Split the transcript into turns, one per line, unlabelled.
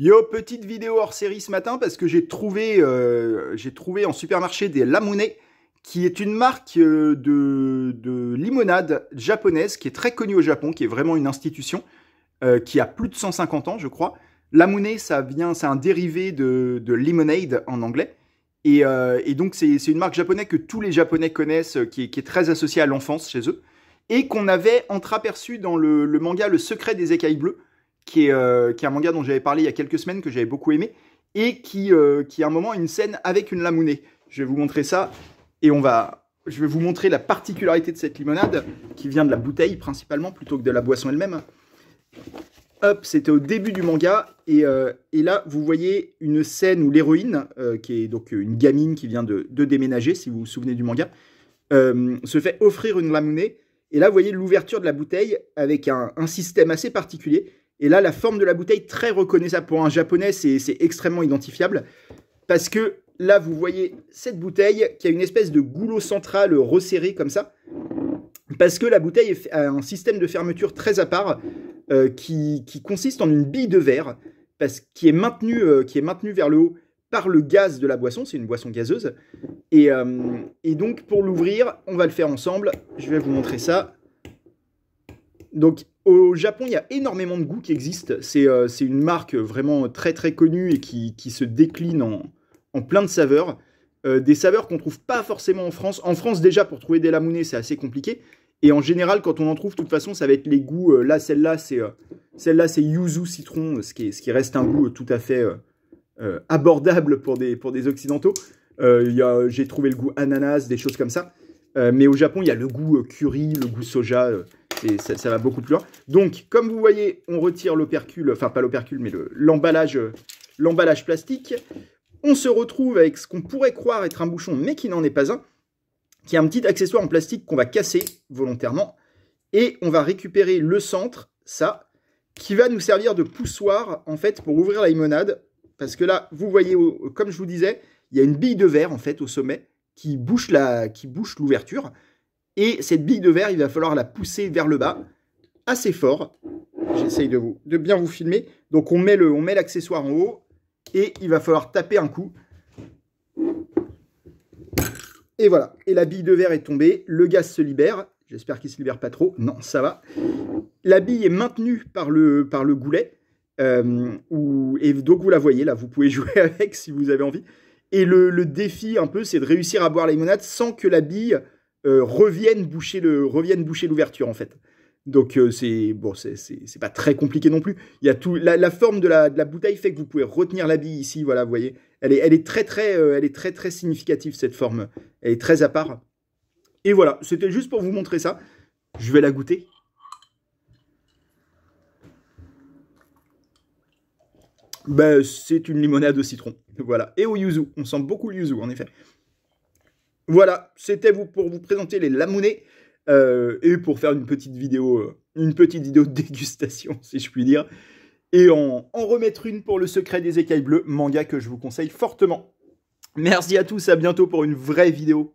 Yo, petite vidéo hors série ce matin parce que j'ai trouvé en supermarché des Lamune, qui est une marque de limonade japonaise qui est très connue au Japon, qui est vraiment une institution, qui a plus de 150 ans, je crois. Lamune, c'est un dérivé de lemonade en anglais. Et donc, c'est une marque japonaise que tous les Japonais connaissent, qui est très associée à l'enfance chez eux, et qu'on avait entreaperçu dans le manga Le Secret des Écailles Bleues, qui est un manga dont j'avais parlé il y a quelques semaines, que j'avais beaucoup aimé, et qui à un moment a une scène avec une Lamune. Je vais vous montrer ça, et je vais vous montrer la particularité de cette limonade, qui vient de la bouteille principalement, plutôt que de la boisson elle-même. Hop, c'était au début du manga, et là, vous voyez une scène où l'héroïne, qui est donc une gamine qui vient de déménager, si vous vous souvenez du manga, se fait offrir une Lamune, et là, vous voyez l'ouverture de la bouteille avec un système assez particulier. Et là, la forme de la bouteille, très reconnaissable pour un japonais, c'est extrêmement identifiable. Parce que là, vous voyez cette bouteille qui a une espèce de goulot central resserré comme ça. Parce que la bouteille a un système de fermeture très à part qui consiste en une bille de verre qui est maintenue vers le haut par le gaz de la boisson. C'est une boisson gazeuse. Et donc, pour l'ouvrir, on va le faire ensemble. Je vais vous montrer ça. Donc, au Japon, il y a énormément de goûts qui existent. C'est une marque vraiment très très connue et qui se décline en plein de saveurs. Des saveurs qu'on ne trouve pas forcément en France. En France, déjà, pour trouver des Lamune, c'est assez compliqué. Et en général, quand on en trouve, de toute façon, ça va être les goûts. Là, celle-là, c'est yuzu citron, ce qui reste un goût tout à fait abordable pour des Occidentaux. J'ai trouvé le goût ananas, des choses comme ça. Mais au Japon, il y a le goût curry, le goût soja. Ça va beaucoup plus loin. Donc, comme vous voyez, on retire l'opercule, enfin pas l'opercule, mais l'emballage plastique. On se retrouve avec ce qu'on pourrait croire être un bouchon, mais qui n'en est pas un, qui est un petit accessoire en plastique qu'on va casser volontairement. Et on va récupérer le centre, ça, qui va nous servir de poussoir, en fait, pour ouvrir la limonade. Parce que là, vous voyez, comme je vous disais, il y a une bille de verre, en fait, au sommet, qui bouche l'ouverture. Et cette bille de verre, il va falloir la pousser vers le bas, assez fort. J'essaye de bien vous filmer. Donc on met l'accessoire en haut, et il va falloir taper un coup. Et voilà, et la bille de verre est tombée, le gaz se libère. J'espère qu'il ne se libère pas trop. Non, ça va. La bille est maintenue par le goulet. Et donc vous la voyez, là, vous pouvez jouer avec si vous avez envie. Et le défi, un peu, c'est de réussir à boire la limonade sans que la bille reviennent boucher l'ouverture, en fait. Donc c'est pas très compliqué non plus. Il y a la forme de la bouteille fait que vous pouvez retenir la bille ici, voilà, vous voyez. Elle est très significative, cette forme. Elle est très à part. Et voilà, c'était juste pour vous montrer ça. Je vais la goûter. Ben, c'est une limonade au citron, voilà. Et au yuzu, on sent beaucoup le yuzu, en effet. Voilà, c'était pour vous présenter les Lamune et pour faire une petite vidéo de dégustation, si je puis dire. Et en remettre une pour Le Secret des Écailles Bleues, manga que je vous conseille fortement. Merci à tous, à bientôt pour une vraie vidéo.